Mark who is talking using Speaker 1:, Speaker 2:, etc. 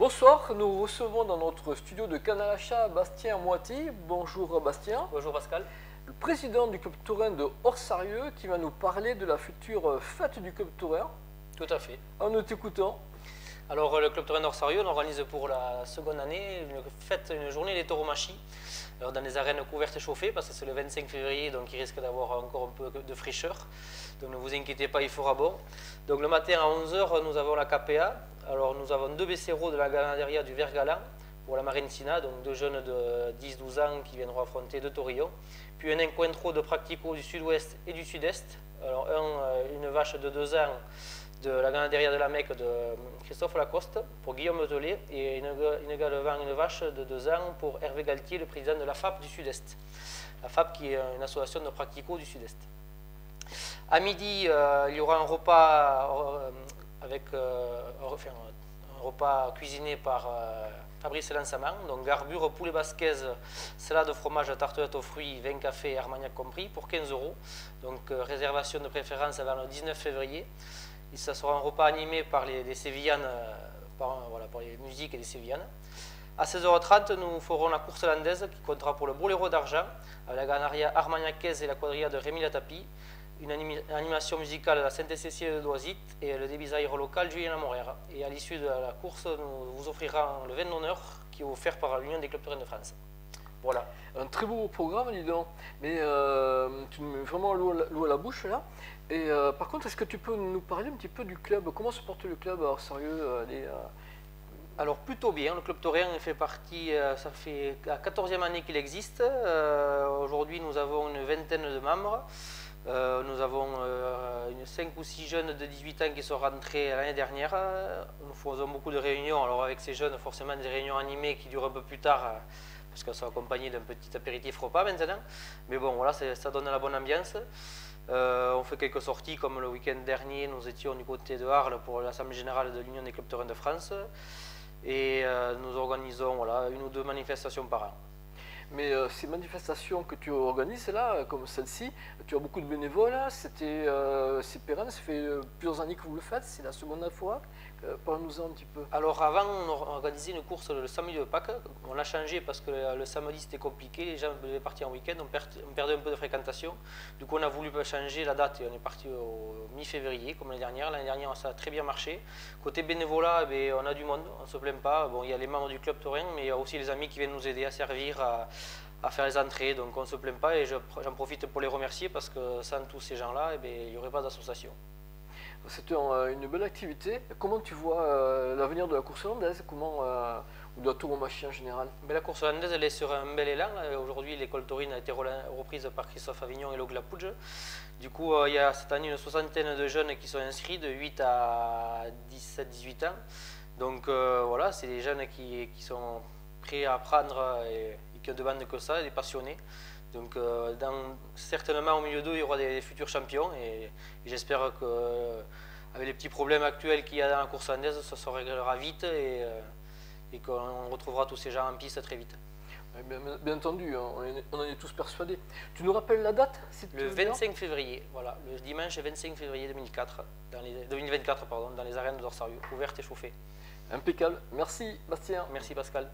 Speaker 1: Bonsoir, nous recevons dans notre studio de Canal Achat Bastien Moiti. Bonjour Bastien.
Speaker 2: Bonjour Pascal.
Speaker 1: Le président du club taurin de Orsarieux qui va nous parler de la future fête du club taurin.
Speaker 2: Tout à fait.
Speaker 1: En nous t'écoutant.
Speaker 2: Alors le club taurin d'Orsarieux organise pour la seconde année une journée des tauromachie. Alors dans des arènes couvertes et chauffées parce que c'est le 25 février, donc il risque d'avoir encore un peu de fraîcheur. Donc ne vous inquiétez pas, il fera bon. Donc le matin à 11 h, nous avons la KPA. Alors nous avons deux becerros de la ganaderia du Vert-Galant pour la Marincina, donc deux jeunes de 10-12 ans qui viendront affronter deux taurillons. Puis un encuentro de practico du sud-ouest et du sud-est. Alors une vache de 2 ans de la ganaderia de la Mecque de Christophe Lacoste pour Guillaume Tellet et également une vache de 2 ans pour Hervé Galtier, le président de la FAP du Sud-Est. La FAP qui est une association de practico du Sud-Est. À midi, il y aura un repas un repas cuisiné par Fabrice Lansaman, donc garbure, poulet basquaise, salade de fromage, tartelette aux fruits, vin café et armagnac compris pour 15 €. Donc réservation de préférence avant le 19 février. Et ça sera un repas animé par les Sévillanes, par les musiques et les Sévillanes. À 16 h 30, nous ferons la course landaise qui comptera pour le Boléro d'argent, avec la ganaria armagnacaise et la quadrilla de Rémi Latapi, une animation musicale à la Sainte-Cécile de Doisite et le débisailleur local Julien Lamoraire. Et à l'issue de la course, nous vous offrirons le vin d'honneur qui est offert par l'Union des clubs taurins de France. Voilà.
Speaker 1: Un très beau programme, dis donc. Mais tu me mets vraiment l'eau à la bouche là. Et par contre, est-ce que tu peux nous parler un petit peu du club? Comment se porte le club à Orsarieux?
Speaker 2: Alors plutôt bien, le club taurin fait partie, ça fait la 14e année qu'il existe. Aujourd'hui nous avons une vingtaine de membres. Nous avons 5 ou 6 jeunes de 18 ans qui sont rentrés l'année dernière. Nous faisons beaucoup de réunions, alors avec ces jeunes forcément des réunions animées qui durent un peu plus tard parce qu'elles sont accompagnées d'un petit apéritif repas maintenant. Mais bon voilà, ça donne la bonne ambiance. On fait quelques sorties comme le week-end dernier, nous étions du côté de Arles pour l'Assemblée Générale de l'Union des clubs taurins de France. Et nous organisons une ou deux manifestations par an.
Speaker 1: Mais ces manifestations que tu organises là, comme celle-ci, tu as beaucoup de bénévoles, c'est pérenne, ça fait plusieurs années que vous le faites, c'est la seconde fois. Parle-nous-en un petit peu.
Speaker 2: Alors avant, on organisait une course le samedi de Pâques. On l'a changé parce que le samedi c'était compliqué, les gens devaient partir en week-end, on perdait un peu de fréquentation. Du coup, on a voulu changer la date et on est parti au mi-février comme l'année dernière. L'année dernière, ça a très bien marché. Côté bénévolat, on a du monde, on ne se plaint pas. Bon, il y a les membres du club taurin, mais il y a aussi les amis qui viennent nous aider à servir, à faire les entrées, donc on ne se plaint pas et j'en profite pour les remercier parce que sans tous ces gens-là, il n'y aurait pas d'association.
Speaker 1: C'était une belle activité. Comment tu vois l'avenir de la course landaise, ou de la tauromachie en général?
Speaker 2: La course landaise, elle est sur un bel élan. Aujourd'hui, l'école taurine a été reprise par Christophe Avignon et Log Lapouge. Du coup, il y a cette année une soixantaine de jeunes qui sont inscrits de 8 à 17-18 ans. Donc voilà, c'est des jeunes qui sont prêts à apprendre et qui ne demandent que ça, des passionnés. Donc certainement au milieu d'eux, il y aura des futurs champions et j'espère qu'avec les petits problèmes actuels qu'il y a dans la course landaise, ça se réglera vite et qu'on retrouvera tous ces gens en piste très vite.
Speaker 1: Bien entendu, on en est tous persuadés. Tu nous rappelles la date
Speaker 2: Le 25 février, voilà, le dimanche 25 février 2024, dans les arènes d'Orsarieux, ouvertes et chauffées.
Speaker 1: Impeccable. Merci Bastien.
Speaker 2: Merci Pascal.